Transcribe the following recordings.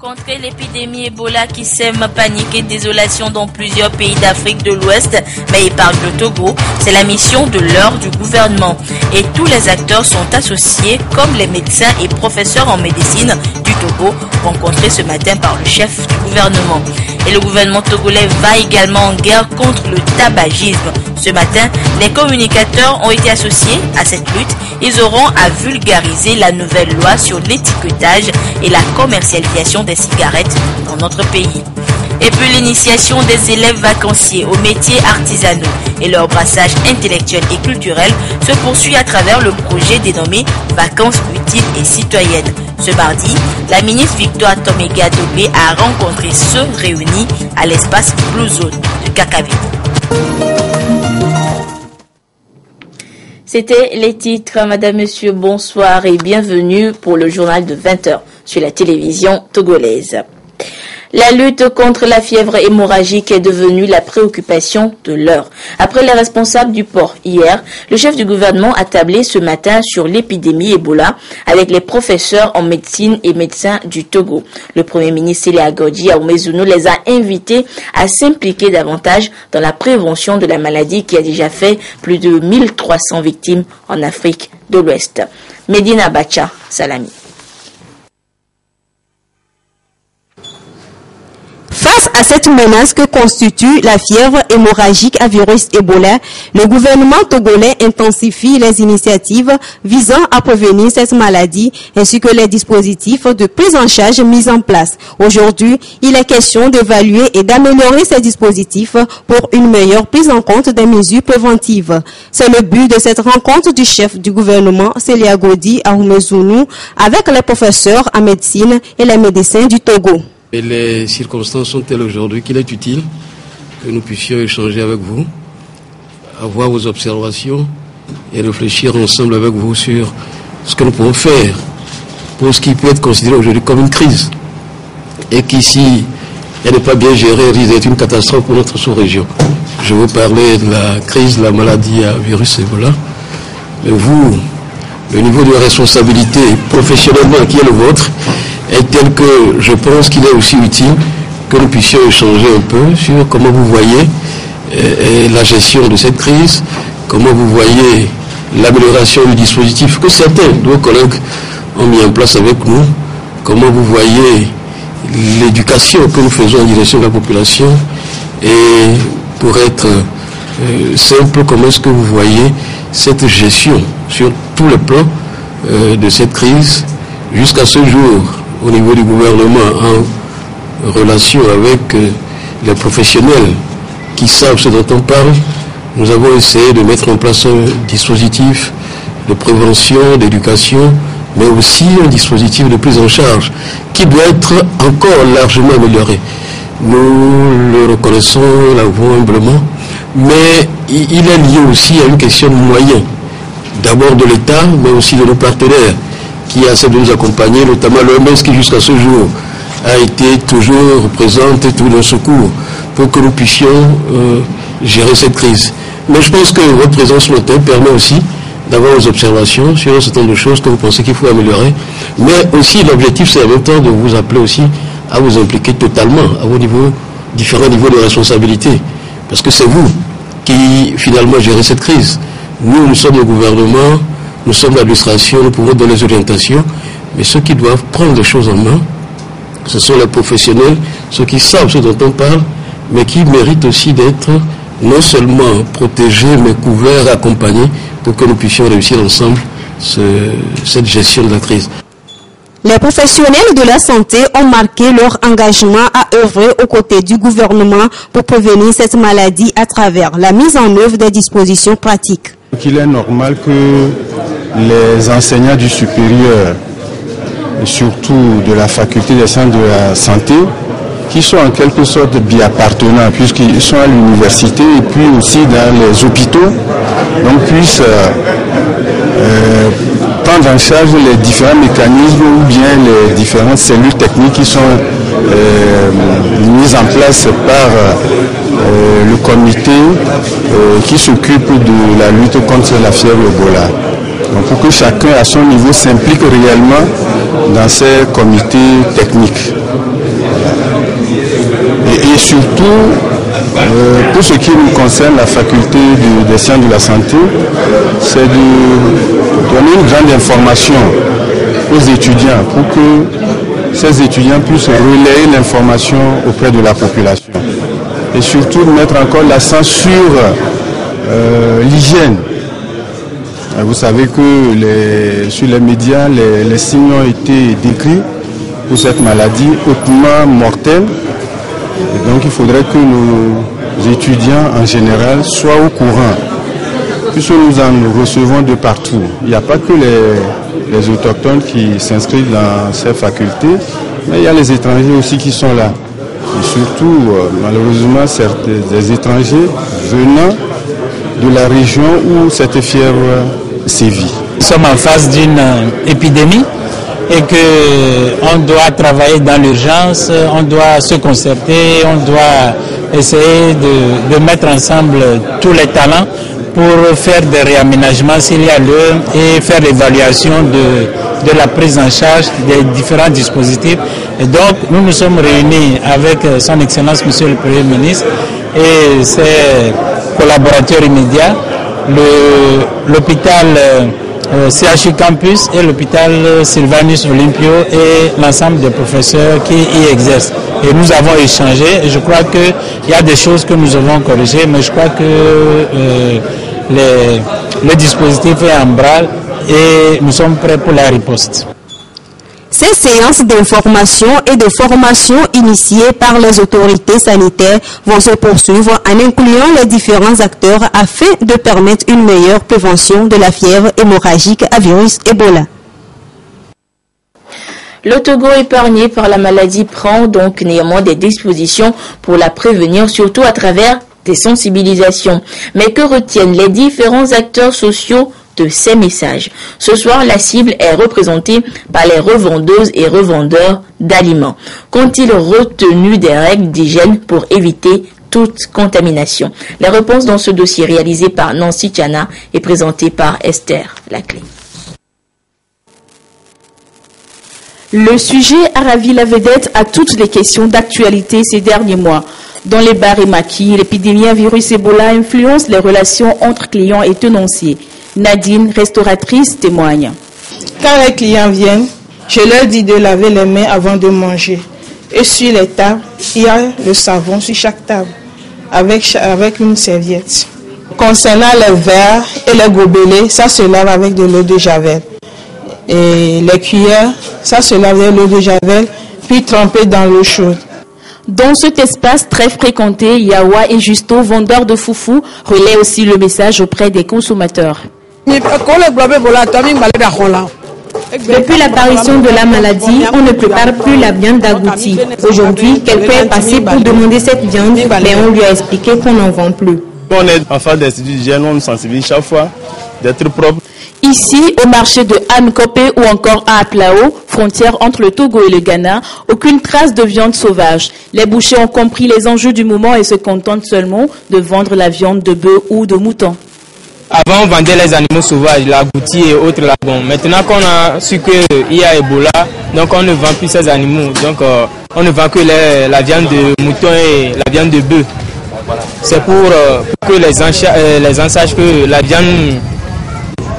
Contrer l'épidémie Ebola qui sème panique et désolation dans plusieurs pays d'Afrique de l'Ouest, mais épargne le Togo, c'est la mission de l'heure du gouvernement. Et tous les acteurs sont associés, comme les médecins et professeurs en médecine du Togo, rencontrés ce matin par le chef du gouvernement. Et le gouvernement togolais va également en guerre contre le tabagisme. Ce matin, les communicateurs ont été associés à cette lutte. Ils auront à vulgariser la nouvelle loi sur l'étiquetage et la commercialisation des cigarettes dans notre pays. Et puis l'initiation des élèves vacanciers aux métiers artisanaux et leur brassage intellectuel et culturel se poursuit à travers le projet dénommé Vacances utiles et citoyennes. Ce mardi, la ministre Victoire Tomega Dobé a rencontré ceux réunis à l'espace Blue Zone de Kakavik. C'était les titres. Madame, Monsieur, bonsoir et bienvenue pour le journal de 20h sur la télévision togolaise. La lutte contre la fièvre hémorragique est devenue la préoccupation de l'heure. Après les responsables du port hier, le chef du gouvernement a tablé ce matin sur l'épidémie Ebola avec les professeurs en médecine et médecins du Togo. Le premier ministre Célia Godji Aoumezounou les a invités à s'impliquer davantage dans la prévention de la maladie qui a déjà fait plus de 1300 victimes en Afrique de l'Ouest. Medina Bacha, Salami. Face à cette menace que constitue la fièvre hémorragique à virus Ebola, le gouvernement togolais intensifie les initiatives visant à prévenir cette maladie ainsi que les dispositifs de prise en charge mis en place. Aujourd'hui, il est question d'évaluer et d'améliorer ces dispositifs pour une meilleure prise en compte des mesures préventives. C'est le but de cette rencontre du chef du gouvernement, Célia Godji Aoumezounou, avec les professeurs en médecine et les médecins du Togo. Et les circonstances sont telles aujourd'hui qu'il est utile que nous puissions échanger avec vous, avoir vos observations et réfléchir ensemble avec vous sur ce que nous pouvons faire pour ce qui peut être considéré aujourd'hui comme une crise et qui, si elle n'est pas bien gérée, risque d'être une catastrophe pour notre sous-région. Je veux parler de la crise de la maladie à virus Ebola. Mais vous, le niveau de responsabilité professionnellement qui est le vôtre, est tel que je pense qu'il est aussi utile que nous puissions échanger un peu sur comment vous voyez la gestion de cette crise, comment vous voyez l'amélioration du dispositif que certains de vos collègues ont mis en place avec nous, comment vous voyez l'éducation que nous faisons en direction de la population et pour être simple, comment est-ce que vous voyez cette gestion sur tous les plans de cette crise jusqu'à ce jour au niveau du gouvernement en relation avec les professionnels qui savent ce dont on parle. Nous avons essayé de mettre en place un dispositif de prévention, d'éducation, mais aussi un dispositif de prise en charge qui doit être encore largement amélioré. Nous le reconnaissons, l'avouons humblement, mais il est lié aussi à une question de moyens, d'abord de l'État, mais aussi de nos partenaires qui essaient de nous accompagner, notamment l'OMS qui jusqu'à ce jour a été toujours présente et tout le secours pour que nous puissions gérer cette crise. Mais je pense que votre présence ce matin permet aussi d'avoir vos observations sur un certain nombre de choses que vous pensez qu'il faut améliorer. Mais aussi l'objectif c'est en même temps de vous appeler aussi à vous impliquer totalement à vos niveaux, différents niveaux de responsabilité. Parce que c'est vous qui finalement gérez cette crise. Nous sommes le gouvernement, nous sommes l'administration, nous pouvons donner les orientations, mais ceux qui doivent prendre les choses en main, ce sont les professionnels, ceux qui savent ce dont on parle, mais qui méritent aussi d'être non seulement protégés, mais couverts, accompagnés, pour que nous puissions réussir ensemble cette gestion de la crise. Les professionnels de la santé ont marqué leur engagement à œuvrer aux côtés du gouvernement pour prévenir cette maladie à travers la mise en œuvre des dispositions pratiques. Il est normal que les enseignants du supérieur, et surtout de la faculté des sciences de la santé, qui sont en quelque sorte bi-appartenants, puisqu'ils sont à l'université et puis aussi dans les hôpitaux, donc puissent prendre en charge les différents mécanismes ou bien les différentes cellules techniques qui sont mises en place par le comité qui s'occupe de la lutte contre la fièvre Ebola. Donc pour que chacun à son niveau s'implique réellement dans ces comités techniques. Et surtout, pour ce qui nous concerne, la faculté des sciences de la santé, c'est de donner une grande information aux étudiants pour que ces étudiants puissent relayer l'information auprès de la population. Et surtout mettre encore l'accent sur l'hygiène. Vous savez que sur les médias, les signes ont été décrits pour cette maladie hautement mortelle. Et donc il faudrait que nos étudiants en général soient au courant, puisque nous en recevons de partout. Il n'y a pas que les autochtones qui s'inscrivent dans ces facultés, mais il y a les étrangers aussi qui sont là. Et surtout, malheureusement, des étrangers venant de la région où cette fièvre sévit. Nous sommes en face d'une épidémie et qu'on doit travailler dans l'urgence, on doit se concerter, on doit essayer de mettre ensemble tous les talents pour faire des réaménagements s'il y a lieu et faire l'évaluation de la prise en charge des différents dispositifs. Et donc, nous nous sommes réunis avec son Excellence Monsieur le Premier ministre et ses collaborateurs immédiats, l'hôpital CHU Campus et l'hôpital Sylvanus Olympio et l'ensemble des professeurs qui y exercent. Et nous avons échangé et je crois qu'il y a des choses que nous avons corrigées, mais je crois que le dispositif est en branle et nous sommes prêts pour la riposte. Ces séances d'information et de formation initiées par les autorités sanitaires vont se poursuivre en incluant les différents acteurs afin de permettre une meilleure prévention de la fièvre hémorragique à virus Ebola. Le Togo épargné par la maladie prend donc néanmoins des dispositions pour la prévenir, surtout à travers des sensibilisations. Mais que retiennent les différents acteurs sociaux de ces messages? Ce soir, la cible est représentée par les revendeuses et revendeurs d'aliments. Qu'ont-ils retenu des règles d'hygiène pour éviter toute contamination? La réponse dans ce dossier réalisé par Nancy Tchana est présentée par Esther Laclé. Le sujet a ravi la vedette à toutes les questions d'actualité ces derniers mois. Dans les bars et maquis, l'épidémie à virus Ebola influence les relations entre clients et tenanciers. Nadine, restauratrice, témoigne. Quand les clients viennent, je leur dis de laver les mains avant de manger. Et sur les tables, il y a le savon sur chaque table, avec une serviette. Concernant les verres et les gobelets, ça se lave avec de l'eau de javel. Et les cuillères, ça se lave avec l'eau de javel, puis trempé dans l'eau chaude. Dans cet espace très fréquenté, Yawa et Justo, vendeurs de foufou, relaient aussi le message auprès des consommateurs. Depuis l'apparition de la maladie, on ne prépare plus la viande d'agouti. Aujourd'hui, quelqu'un est passé pour demander cette viande, mais on lui a expliqué qu'on n'en vend plus. On est en face d'instituts d'hygiène, on nous sensibilise chaque fois d'être propre. Ici, au marché de Anne-Kopé ou encore à Aplao, frontière entre le Togo et le Ghana, aucune trace de viande sauvage. Les bouchers ont compris les enjeux du moment et se contentent seulement de vendre la viande de bœuf ou de mouton. Avant, on vendait les animaux sauvages, l'agouti et autres là. Bon, maintenant qu'on a su qu'il y a Ebola, donc on ne vend plus ces animaux. Donc on ne vend que la viande de mouton et la viande de bœuf. C'est pour que les gens sachent que la viande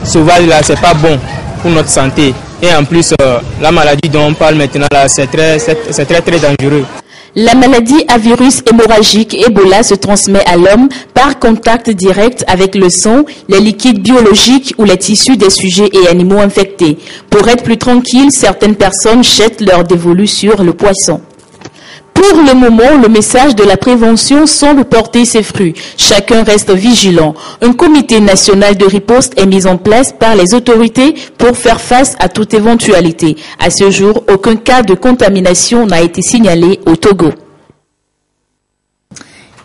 sauvage là, c'est pas bon pour notre santé. Et en plus, la maladie dont on parle maintenant là, c'est très dangereux. La maladie à virus hémorragique Ebola se transmet à l'homme par contact direct avec le sang, les liquides biologiques ou les tissus des sujets et animaux infectés. Pour être plus tranquille, certaines personnes jettent leur dévolu sur le poisson. Pour le moment, le message de la prévention semble porter ses fruits. Chacun reste vigilant. Un comité national de riposte est mis en place par les autorités pour faire face à toute éventualité. À ce jour, aucun cas de contamination n'a été signalé au Togo.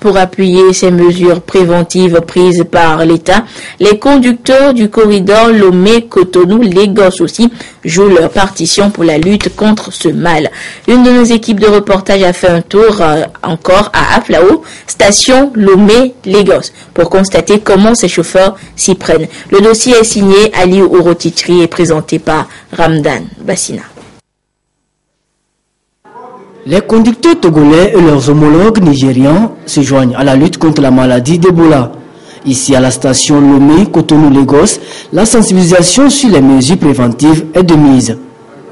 Pour appuyer ces mesures préventives prises par l'État, les conducteurs du corridor Lomé-Cotonou-Lagos aussi jouent leur partition pour la lutte contre ce mal. Une de nos équipes de reportage a fait un tour encore à Aflao, station Lomé-Lagos, pour constater comment ces chauffeurs s'y prennent. Le dossier est signé Ali Ourotitri et présenté par Ramdan Bassina. Les conducteurs togolais et leurs homologues nigérians se joignent à la lutte contre la maladie d'Ebola. Ici à la station Lomé, Cotonou-Lagos, la sensibilisation sur les mesures préventives est de mise.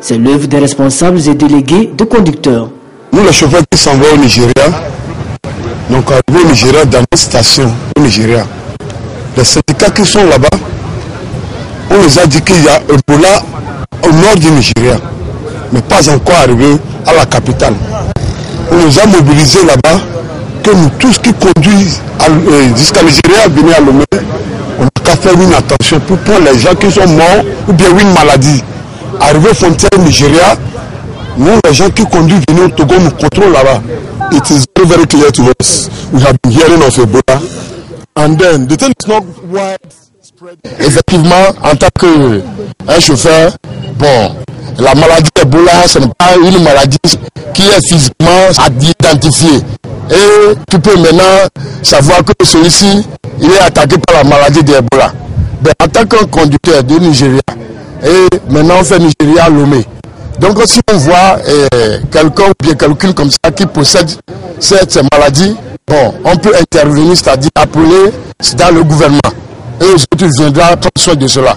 C'est l'œuvre des responsables et délégués de conducteurs. Nous, les chauffeurs qui s'en vont au Nigeria, donc arrivés au Nigeria, dans notre station au Nigeria, les syndicats qui sont là-bas, on nous a dit qu'il y a Ebola au nord du Nigeria, mais pas encore arrivé à la capitale. On nous a mobilisés là-bas, que nous tous qui conduisent jusqu'à Nigeria, venir à Lomé, on n'a qu'à faire une attention pour prendre les gens qui sont morts ou bien une maladie. Arrivé aux frontières Nigeria, nous les gens qui conduisent venir au Togo nous contrôlent là-bas. It is very, very clear to us. We have been hearing of Ebola. And then the thing is not widespread. Effectivement, en tant qu'un chauffeur, bon, la maladie Ebola, ce n'est pas une maladie qui est physiquement à identifier. Et tu peux maintenant savoir que celui-ci, il est attaqué par la maladie d'Ebola. Ben, en tant qu'un conducteur de Nigeria, et maintenant on fait Nigeria Lomé. Donc si on voit quelqu'un ou bien quelqu'un comme ça qui possède cette maladie, bon, on peut intervenir, c'est-à-dire appeler dans le gouvernement. Et les autres viendront prendre soin de cela.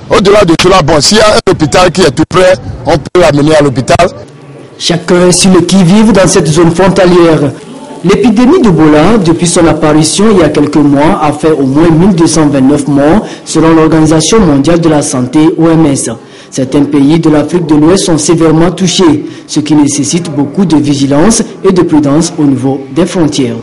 Au-delà de cela, bon, s'il y a un hôpital qui est tout près, on peut l'amener à l'hôpital. Chacun est sur le qui-vive dans cette zone frontalière. L'épidémie d'Ebola, depuis son apparition il y a quelques mois, a fait au moins 1229 morts selon l'Organisation mondiale de la santé, OMS. Certains pays de l'Afrique de l'Ouest sont sévèrement touchés, ce qui nécessite beaucoup de vigilance et de prudence au niveau des frontières.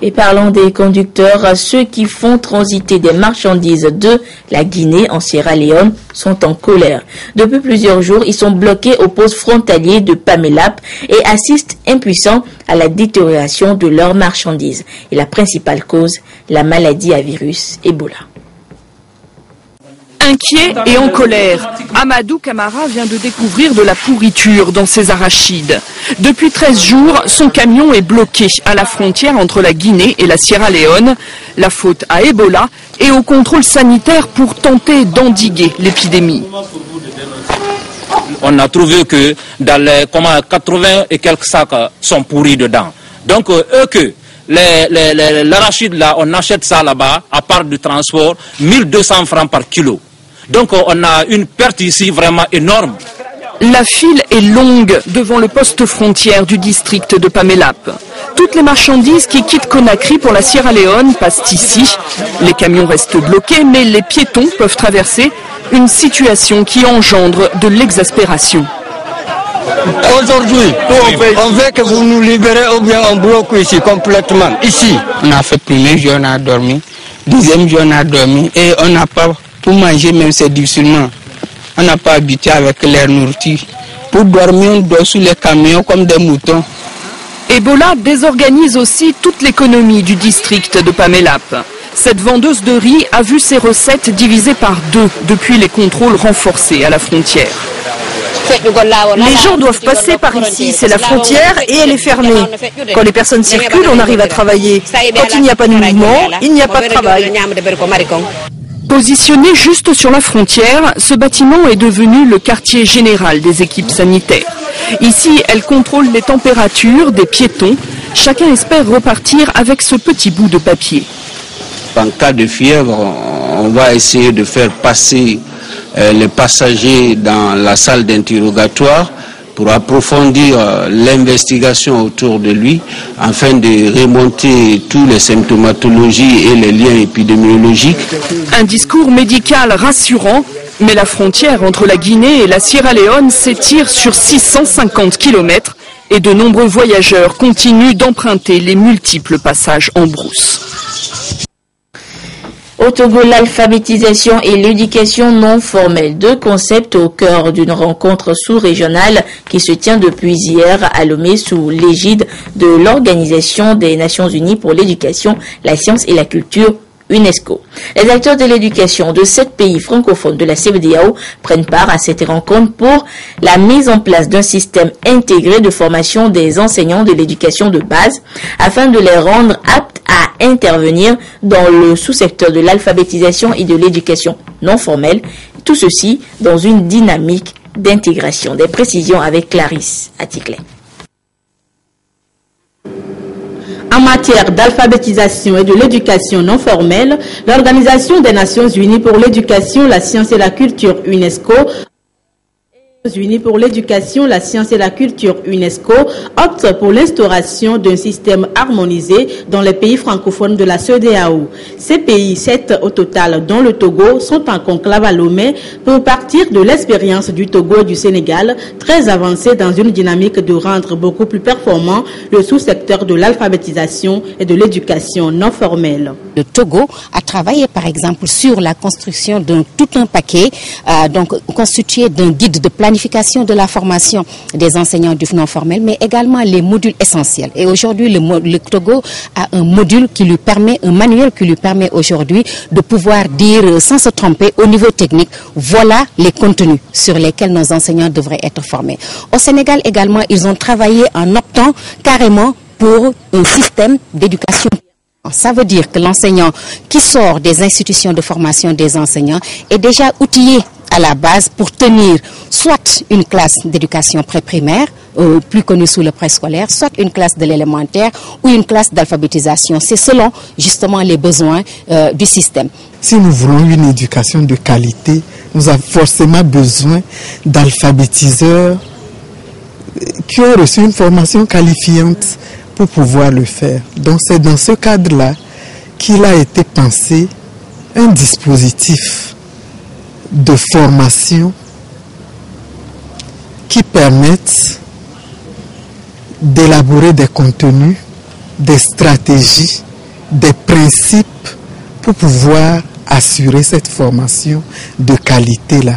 Et parlons des conducteurs, ceux qui font transiter des marchandises de la Guinée en Sierra Leone sont en colère. Depuis plusieurs jours, ils sont bloqués aux postes frontaliers de Pamelap et assistent impuissants à la détérioration de leurs marchandises. Et la principale cause, la maladie à virus Ebola. Inquiet et en colère, Amadou Camara vient de découvrir de la pourriture dans ses arachides. Depuis 13 jours, son camion est bloqué à la frontière entre la Guinée et la Sierra Leone. La faute à Ebola et au contrôle sanitaire pour tenter d'endiguer l'épidémie. On a trouvé que dans les 80 et quelques sacs sont pourris dedans. Donc l'arachide là, on achète ça là-bas à part du transport, 1200 francs par kilo. Donc on a une perte ici vraiment énorme. La file est longue devant le poste frontière du district de Pamelap. Toutes les marchandises qui quittent Conakry pour la Sierra Leone passent ici. Les camions restent bloqués, mais les piétons peuvent traverser. Une situation qui engendre de l'exaspération. Aujourd'hui, on veut que vous nous libérez ou bien on bloque ici complètement. Ici. On a fait premier jour, on a dormi. Deuxième jour, on a dormi. Et on n'a pas, pour manger même, c'est difficilement. On n'a pas habitué avec leur nourriture. Pour dormir, on dort sous les camions comme des moutons. Ebola désorganise aussi toute l'économie du district de Pamelap. Cette vendeuse de riz a vu ses recettes divisées par 2 depuis les contrôles renforcés à la frontière. Les gens doivent passer par ici, c'est la frontière et elle est fermée. Quand les personnes circulent, on arrive à travailler. Quand il n'y a pas de mouvement, il n'y a pas de travail. Positionné juste sur la frontière, ce bâtiment est devenu le quartier général des équipes sanitaires. Ici, elle contrôle les températures des piétons. Chacun espère repartir avec ce petit bout de papier. En cas de fièvre, on va essayer de faire passer les passagers dans la salle d'interrogatoire pour approfondir l'investigation autour de lui afin de remonter toutes les symptomatologies et les liens épidémiologiques. Un discours médical rassurant, mais la frontière entre la Guinée et la Sierra Leone s'étire sur 650 km et de nombreux voyageurs continuent d'emprunter les multiples passages en brousse. Au Togo, l'alphabétisation et l'éducation non formelle, 2 concepts au cœur d'une rencontre sous-régionale qui se tient depuis hier à Lomé sous l'égide de l'Organisation des Nations Unies pour l'éducation, la science et la culture, UNESCO. Les acteurs de l'éducation de 7 pays francophones de la CEDEAO prennent part à cette rencontre pour la mise en place d'un système intégré de formation des enseignants de l'éducation de base afin de les rendre aptes à intervenir dans le sous-secteur de l'alphabétisation et de l'éducation non formelle, tout ceci dans une dynamique d'intégration. Des précisions avec Clarisse Atikle. En matière d'alphabétisation et de l'éducation non formelle, l'Organisation des Nations Unies pour l'éducation, la science et la culture UNESCO Unis pour l'éducation, la science et la culture UNESCO opte pour l'instauration d'un système harmonisé dans les pays francophones de la CEDEAO. Ces pays, 7 au total, dont le Togo, sont en conclave à Lomé pour partir de l'expérience du Togo et du Sénégal, très avancée dans une dynamique de rendre beaucoup plus performant le sous-secteur de l'alphabétisation et de l'éducation non formelle. Le Togo a travaillé par exemple sur la construction d'un tout un paquet constitué d'un guide de planification de la formation des enseignants du non formel, mais également les modules essentiels. Et aujourd'hui, le Togo a un module qui lui permet, un manuel qui lui permet aujourd'hui de pouvoir dire sans se tromper au niveau technique, voilà les contenus sur lesquels nos enseignants devraient être formés. Au Sénégal également, ils ont travaillé en optant carrément pour un système d'éducation. Ça veut dire que l'enseignant qui sort des institutions de formation des enseignants est déjà outillé à la base pour tenir soit une classe d'éducation pré-primaire, plus connue sous le préscolaire, soit une classe de l'élémentaire ou une classe d'alphabétisation. C'est selon justement les besoins du système. Si nous voulons une éducation de qualité, nous avons forcément besoin d'alphabétiseurs qui ont reçu une formation qualifiante pour pouvoir le faire. Donc c'est dans ce cadre-là qu'il a été pensé un dispositif de formation qui permettent d'élaborer des contenus, des stratégies, des principes pour pouvoir assurer cette formation de qualité-là.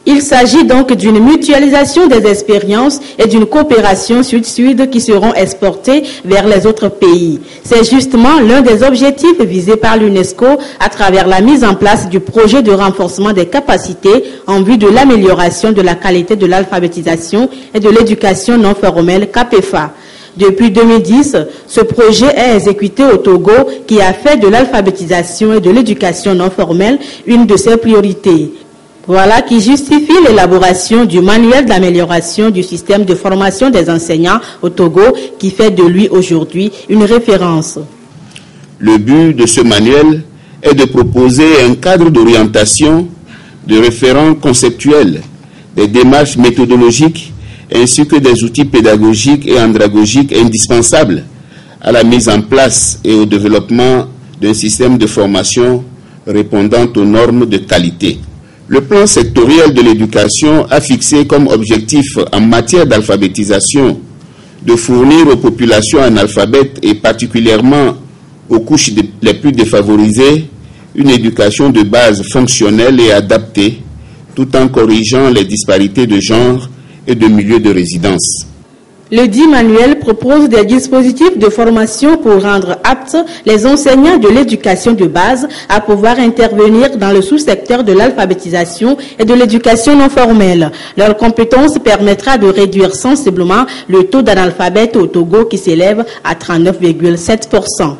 Il s'agit donc d'une mutualisation des expériences et d'une coopération sud-sud qui seront exportées vers les autres pays. C'est justement l'un des objectifs visés par l'UNESCO à travers la mise en place du projet de renforcement des capacités en vue de l'amélioration de la qualité de l'alphabétisation et de l'éducation non formelle CAPEFA. Depuis 2010, ce projet est exécuté au Togo qui a fait de l'alphabétisation et de l'éducation non formelle une de ses priorités. Voilà qui justifie l'élaboration du manuel d'amélioration du système de formation des enseignants au Togo qui fait de lui aujourd'hui une référence. Le but de ce manuel est de proposer un cadre d'orientation, de référents conceptuels, des démarches méthodologiques ainsi que des outils pédagogiques et andragogiques indispensables à la mise en place et au développement d'un système de formation répondant aux normes de qualité. Le plan sectoriel de l'éducation a fixé comme objectif en matière d'alphabétisation de fournir aux populations analphabètes et particulièrement aux couches les plus défavorisées une éducation de base fonctionnelle et adaptée tout en corrigeant les disparités de genre et de milieu de résidence. Le dit manuel propose des dispositifs de formation pour rendre aptes les enseignants de l'éducation de base à pouvoir intervenir dans le sous-secteur de l'alphabétisation et de l'éducation non formelle. Leur compétence permettra de réduire sensiblement le taux d'analphabète au Togo qui s'élève à 39,7%.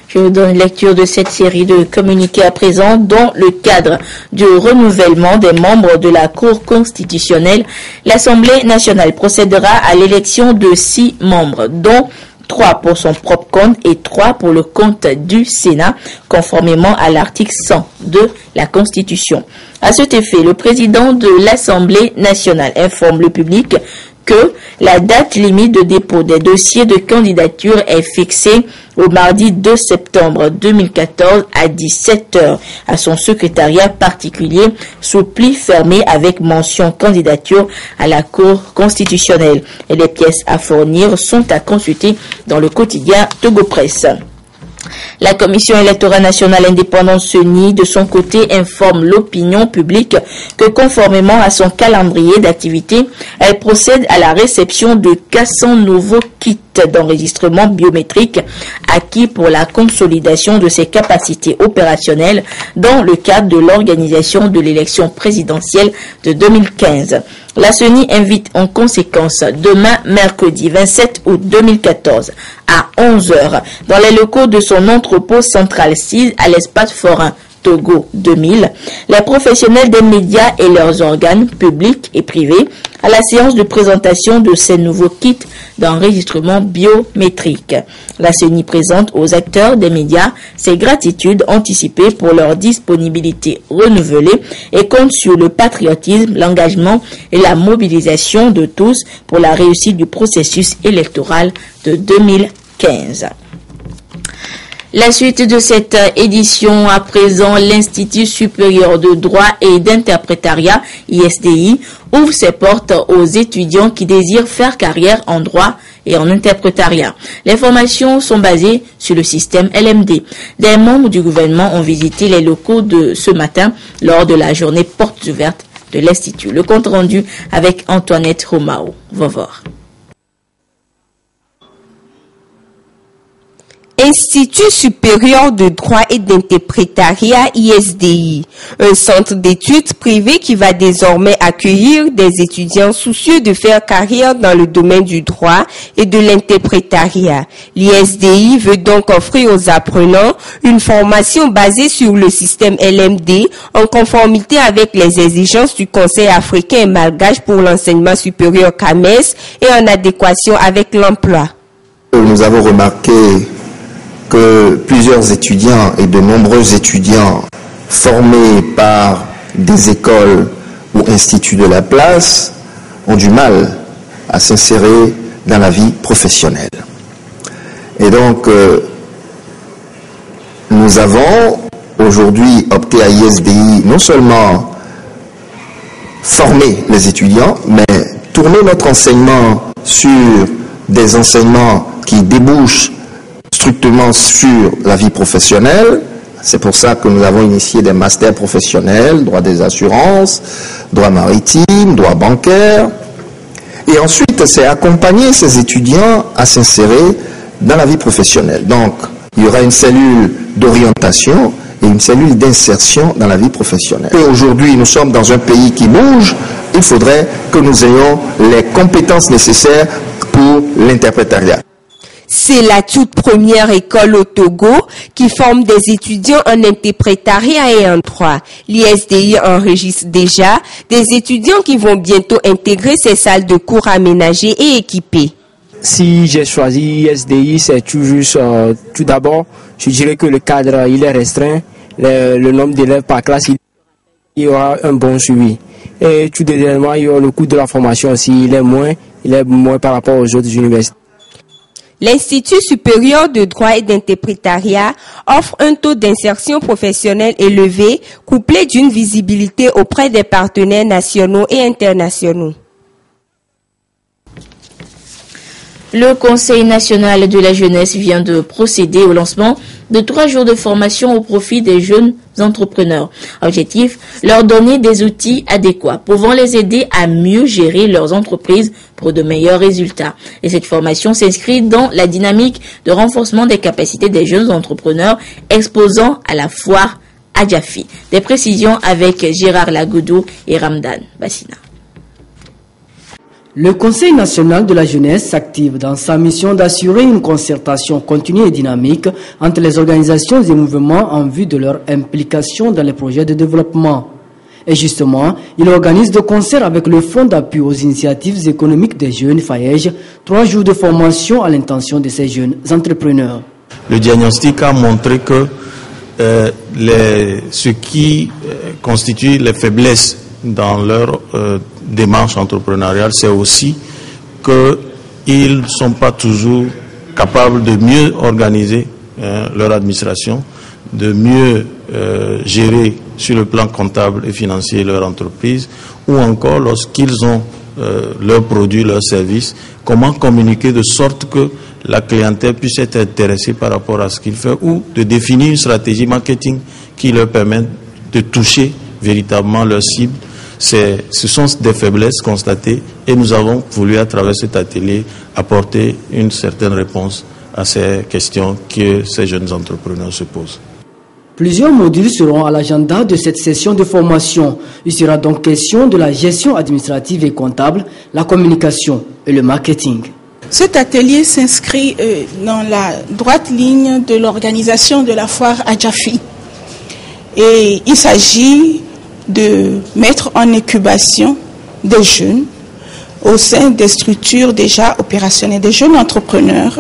Je vous donne lecture de cette série de communiqués à présent. Dans le cadre du renouvellement des membres de la Cour constitutionnelle, l'Assemblée nationale procédera à l'élection de 6 membres, dont 3 pour son propre compte et 3 pour le compte du Sénat, conformément à l'article 100 de la Constitution. À cet effet, le président de l'Assemblée nationale informe le public que la date limite de dépôt des dossiers de candidature est fixée au mardi 2 septembre 2014 à 17h à son secrétariat particulier sous pli fermé avec mention candidature à la Cour constitutionnelle. Et les pièces à fournir sont à consulter dans le quotidien Togo Presse. La Commission électorale nationale indépendante CENI, de son côté, informe l'opinion publique que conformément à son calendrier d'activité, elle procède à la réception de 400 nouveaux kits d'enregistrement biométrique acquis pour la consolidation de ses capacités opérationnelles dans le cadre de l'organisation de l'élection présidentielle de 2015. La CENI invite en conséquence demain, mercredi 27 août 2014, à 11h, dans les locaux de son entrepôt central 6 à l'espace forain Togo 2000, les professionnels des médias et leurs organes publics et privés à la séance de présentation de ces nouveaux kits d'enregistrement biométrique. La CENI présente aux acteurs des médias ses gratitudes anticipées pour leur disponibilité renouvelée et compte sur le patriotisme, l'engagement et la mobilisation de tous pour la réussite du processus électoral de 2015. La suite de cette édition, à présent, l'Institut supérieur de droit et d'interprétariat, ISDI, ouvre ses portes aux étudiants qui désirent faire carrière en droit et en interprétariat. Les formations sont basées sur le système LMD. Des membres du gouvernement ont visité les locaux de ce matin lors de la journée portes ouvertes de l'Institut. Le compte rendu avec Antoinette Romao. Vovor. Institut supérieur de droit et d'interprétariat ISDI, un centre d'études privé qui va désormais accueillir des étudiants soucieux de faire carrière dans le domaine du droit et de l'interprétariat. L'ISDI veut donc offrir aux apprenants une formation basée sur le système LMD en conformité avec les exigences du Conseil africain et malgache pour l'enseignement supérieur CAMES et en adéquation avec l'emploi. Nous avons remarqué que plusieurs étudiants et de nombreux étudiants formés par des écoles ou instituts de la place ont du mal à s'insérer dans la vie professionnelle. Et donc, nous avons aujourd'hui opté à ISDI non seulement former les étudiants, mais tourner notre enseignement sur des enseignements qui débouchent strictement sur la vie professionnelle. C'est pour ça que nous avons initié des masters professionnels, droit des assurances, droit maritime, droit bancaire. Et ensuite, c'est accompagner ces étudiants à s'insérer dans la vie professionnelle. Donc, il y aura une cellule d'orientation et une cellule d'insertion dans la vie professionnelle. Et aujourd'hui, nous sommes dans un pays qui bouge. Il faudrait que nous ayons les compétences nécessaires pour l'interprétariat. C'est la toute première école au Togo qui forme des étudiants en interprétariat et en droit. L'ISDI enregistre déjà des étudiants qui vont bientôt intégrer ces salles de cours aménagées et équipées. Si j'ai choisi ISDI, c'est tout d'abord, je dirais que le cadre il est restreint, le nombre d'élèves par classe, il y aura un bon suivi. Et tout deuxièmement, il y aura le coût de la formation aussi, il est moins par rapport aux autres universités. L'Institut supérieur de droit et d'interprétariat offre un taux d'insertion professionnelle élevé, couplé d'une visibilité auprès des partenaires nationaux et internationaux. Le Conseil national de la jeunesse vient de procéder au lancement de 3 jours de formation au profit des jeunes entrepreneurs. Objectif, leur donner des outils adéquats pouvant les aider à mieux gérer leurs entreprises pour de meilleurs résultats. Et cette formation s'inscrit dans la dynamique de renforcement des capacités des jeunes entrepreneurs exposant à la foire Adjafi. Des précisions avec Gérard Lagoudou et Ramdan Bassina. Le Conseil national de la jeunesse s'active dans sa mission d'assurer une concertation continue et dynamique entre les organisations et mouvements en vue de leur implication dans les projets de développement. Et justement, il organise de concert avec le Fonds d'appui aux initiatives économiques des jeunes FAEJ 3 jours de formation à l'intention de ces jeunes entrepreneurs. Le diagnostic a montré que ce qui constitue les faiblesses dans leur démarche entrepreneuriale, c'est aussi qu'ils ne sont pas toujours capables de mieux organiser leur administration, de mieux gérer sur le plan comptable et financier leur entreprise, ou encore lorsqu'ils ont leurs produits, leurs services, comment communiquer de sorte que la clientèle puisse être intéressée par rapport à ce qu'ils font, ou de définir une stratégie marketing qui leur permette de toucher véritablement leur cible. Ce sont des faiblesses constatées et nous avons voulu à travers cet atelier apporter une certaine réponse à ces questions que ces jeunes entrepreneurs se posent. Plusieurs modules seront à l'agenda de cette session de formation. Il sera donc question de la gestion administrative et comptable, la communication et le marketing. Cet atelier s'inscrit dans la droite ligne de l'organisation de la foire Adjafi. Et il s'agit de mettre en incubation des jeunes au sein des structures déjà opérationnelles, des jeunes entrepreneurs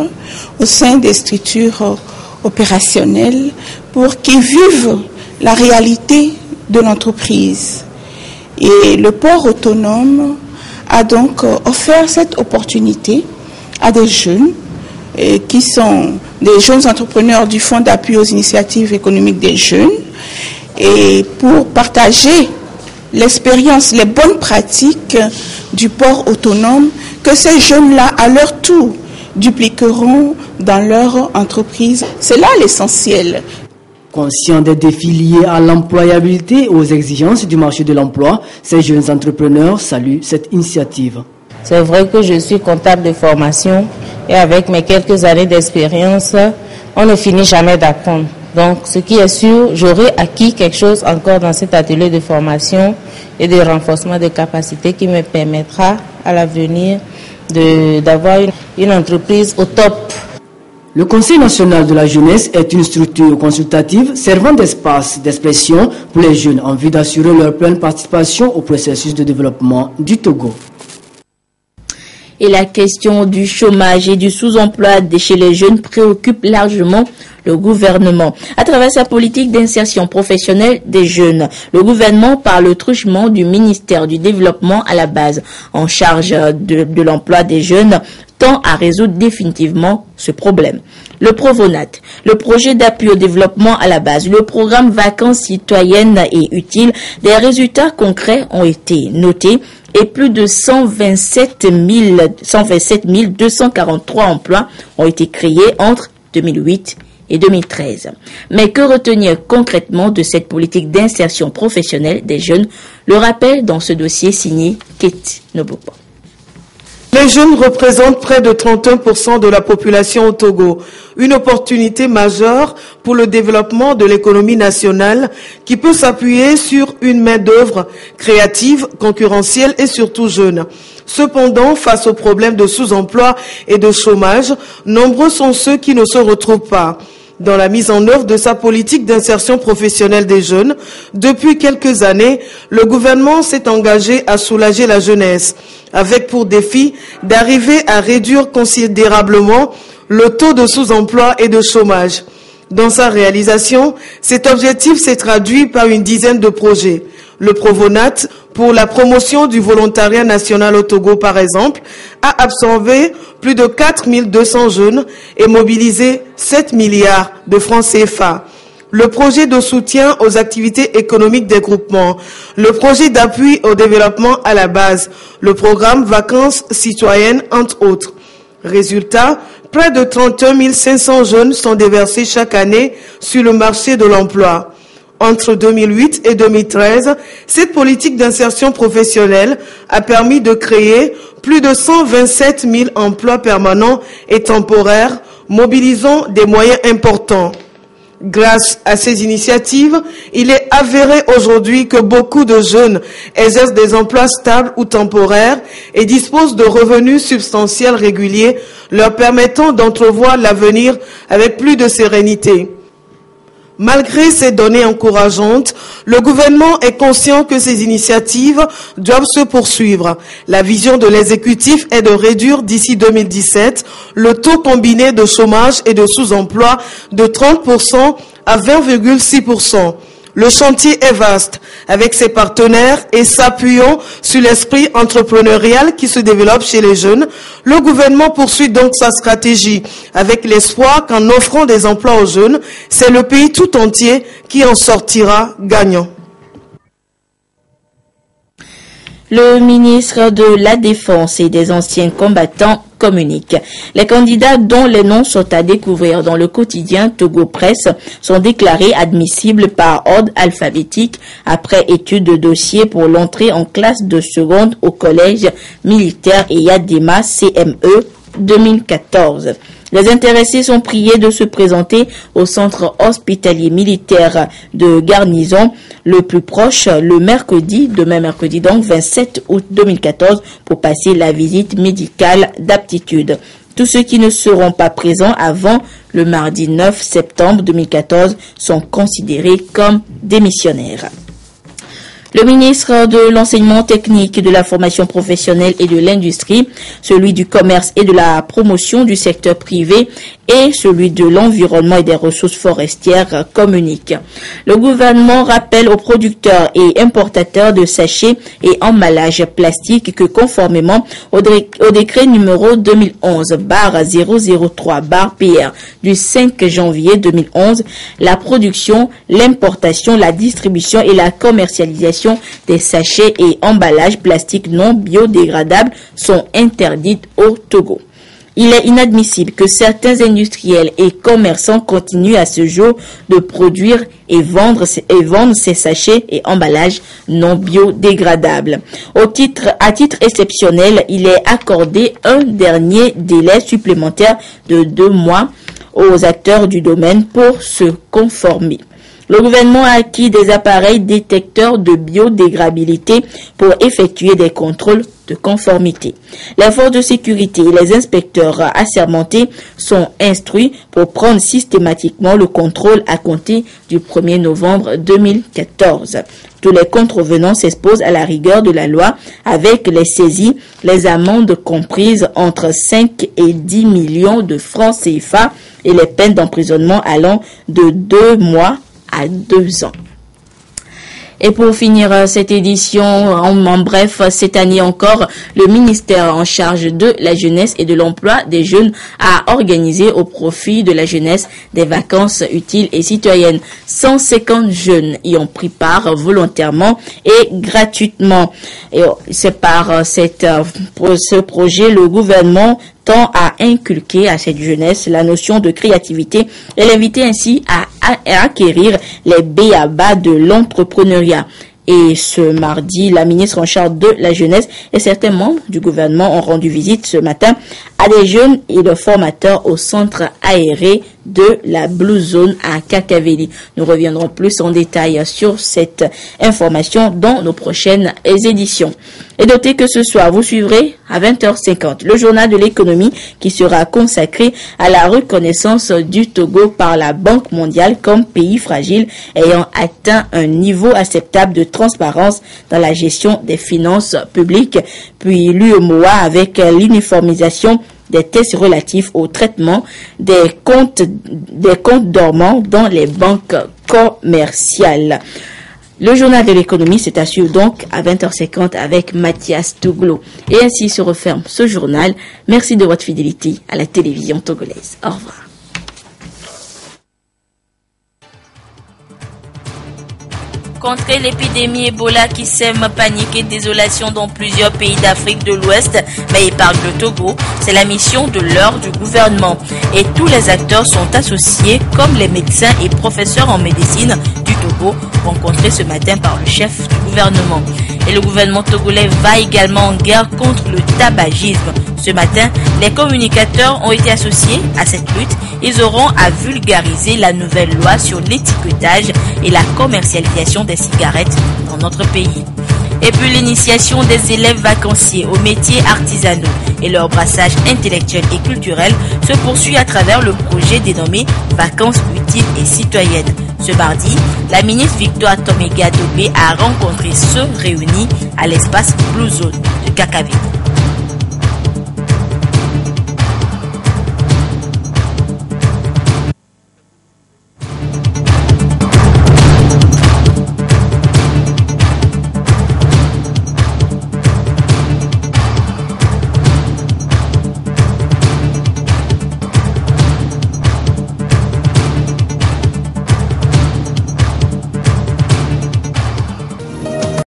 au sein des structures opérationnelles pour qu'ils vivent la réalité de l'entreprise. Et le port autonome a donc offert cette opportunité à des jeunes qui sont des jeunes entrepreneurs du Fonds d'appui aux initiatives économiques des jeunes et pour partager l'expérience, les bonnes pratiques du port autonome que ces jeunes-là, à leur tour, dupliqueront dans leur entreprise. C'est là l'essentiel. Conscients des défis liés à l'employabilité et aux exigences du marché de l'emploi, ces jeunes entrepreneurs saluent cette initiative. C'est vrai que je suis comptable de formation et avec mes quelques années d'expérience, on ne finit jamais d'apprendre. Donc, ce qui est sûr, j'aurai acquis quelque chose encore dans cet atelier de formation et de renforcement de capacités qui me permettra à l'avenir d'avoir une entreprise au top. Le Conseil national de la jeunesse est une structure consultative servant d'espace d'expression pour les jeunes en vue d'assurer leur pleine participation au processus de développement du Togo. Et la question du chômage et du sous-emploi chez les jeunes préoccupe largement le gouvernement. À travers sa politique d'insertion professionnelle des jeunes, le gouvernement, par le truchement du ministère du Développement à la base, en charge de l'emploi des jeunes, tend à résoudre définitivement ce problème. Le Provonat, le projet d'appui au développement à la base, le programme Vacances citoyennes et utiles, des résultats concrets ont été notés et plus de 127 243 emplois ont été créés entre 2008 et 2013. Mais que retenir concrètement de cette politique d'insertion professionnelle des jeunes? Le rappel dans ce dossier signé Kate Nobopo. Les jeunes représentent près de 31% de la population au Togo. Une opportunité majeure pour le développement de l'économie nationale qui peut s'appuyer sur une main-d'œuvre créative, concurrentielle et surtout jeune. Cependant, face aux problèmes de sous-emploi et de chômage, nombreux sont ceux qui ne se retrouvent pas. Dans la mise en œuvre de sa politique d'insertion professionnelle des jeunes, depuis quelques années, le gouvernement s'est engagé à soulager la jeunesse, avec pour défi d'arriver à réduire considérablement le taux de sous-emploi et de chômage. Dans sa réalisation, cet objectif s'est traduit par une dizaine de projets. Le Provonat, pour la promotion du volontariat national au Togo par exemple, a absorbé plus de 4200 jeunes et mobilisé 7 milliards de francs CFA. Le projet de soutien aux activités économiques des groupements, le projet d'appui au développement à la base, le programme Vacances citoyennes, entre autres. Résultat, près de 31 500 jeunes sont déversés chaque année sur le marché de l'emploi. Entre 2008 et 2013, cette politique d'insertion professionnelle a permis de créer plus de 127 000 emplois permanents et temporaires, mobilisant des moyens importants. Grâce à ces initiatives, il est avéré aujourd'hui que beaucoup de jeunes exercent des emplois stables ou temporaires et disposent de revenus substantiels réguliers, leur permettant d'entrevoir l'avenir avec plus de sérénité. Malgré ces données encourageantes, le gouvernement est conscient que ces initiatives doivent se poursuivre. La vision de l'exécutif est de réduire d'ici 2017 le taux combiné de chômage et de sous-emploi de 30% à 20,6%. Le chantier est vaste avec ses partenaires et s'appuyant sur l'esprit entrepreneurial qui se développe chez les jeunes. Le gouvernement poursuit donc sa stratégie avec l'espoir qu'en offrant des emplois aux jeunes, c'est le pays tout entier qui en sortira gagnant. Le ministre de la Défense et des anciens combattants communique. Les candidats dont les noms sont à découvrir dans le quotidien Togo Presse sont déclarés admissibles par ordre alphabétique après étude de dossier pour l'entrée en classe de seconde au collège militaire et Yadema CME 2014. Les intéressés sont priés de se présenter au centre hospitalier militaire de garnison le plus proche demain mercredi donc 27 août 2014 pour passer la visite médicale d'aptitude. Tous ceux qui ne seront pas présents avant le mardi 9 septembre 2014 sont considérés comme démissionnaires. Le ministre de l'Enseignement technique, de la formation professionnelle et de l'industrie, celui du commerce et de la promotion du secteur privé et celui de l'environnement et des ressources forestières communiquent. Le gouvernement rappelle aux producteurs et importateurs de sachets et emballages plastiques que conformément au décret numéro 2011/003/PR du 5 janvier 2011, la production, l'importation, la distribution et la commercialisation des sachets et emballages plastiques non biodégradables sont interdites au Togo. Il est inadmissible que certains industriels et commerçants continuent à ce jour de produire et vendre ces sachets et emballages non biodégradables. À titre exceptionnel, il est accordé un dernier délai supplémentaire de 2 mois aux acteurs du domaine pour se conformer. Le gouvernement a acquis des appareils détecteurs de biodégradabilité pour effectuer des contrôles de conformité. Les forces de sécurité et les inspecteurs assermentés sont instruits pour prendre systématiquement le contrôle à compter du 1er novembre 2014. Tous les contrevenants s'exposent à la rigueur de la loi avec les saisies, les amendes comprises entre 5 et 10 millions de francs CFA et les peines d'emprisonnement allant de 2 mois à 2 ans. Et pour finir cette édition, en bref, cette année encore, le ministère en charge de la jeunesse et de l'emploi des jeunes a organisé au profit de la jeunesse des vacances utiles et citoyennes. 150 jeunes y ont pris part volontairement et gratuitement. Et c'est par ce projet, le gouvernement tend à inculquer à cette jeunesse la notion de créativité et l'inviter ainsi à acquérir les b.a.-ba de l'entrepreneuriat. Et ce mardi, la ministre en charge de la jeunesse et certains membres du gouvernement ont rendu visite ce matin à des jeunes et de formateurs au centre aéré de la Blue Zone à Kakaveli. Nous reviendrons plus en détail sur cette information dans nos prochaines éditions. Et notez que ce soir, vous suivrez à 20h50 le journal de l'économie qui sera consacré à la reconnaissance du Togo par la Banque mondiale comme pays fragile ayant atteint un niveau acceptable de transparence dans la gestion des finances publiques, puis l'UEMOA avec l'uniformisation des tests relatifs au traitement des comptes dormants dans les banques commerciales. Le journal de l'économie c'est à suivre donc à 20h50 avec Mathias Touglo. Et ainsi se referme ce journal. Merci de votre fidélité à la télévision togolaise. Au revoir. Contrer l'épidémie Ebola qui sème panique et désolation dans plusieurs pays d'Afrique de l'Ouest, mais épargne le Togo, c'est la mission de l'heure du gouvernement. Et tous les acteurs sont associés, comme les médecins et professeurs en médecine du Togo, rencontrés ce matin par le chef du gouvernement. Et le gouvernement togolais va également en guerre contre le tabagisme. Ce matin, les communicateurs ont été associés à cette lutte. Ils auront à vulgariser la nouvelle loi sur l'étiquetage et la commercialisation des cigarettes dans notre pays. Et puis l'initiation des élèves vacanciers aux métiers artisanaux et leur brassage intellectuel et culturel se poursuit à travers le projet dénommé Vacances utiles et citoyennes. Ce mardi, la ministre Victoire Toméga Dobé a rencontré ceux réunis à l'espace Blue Zone de Kakaveli.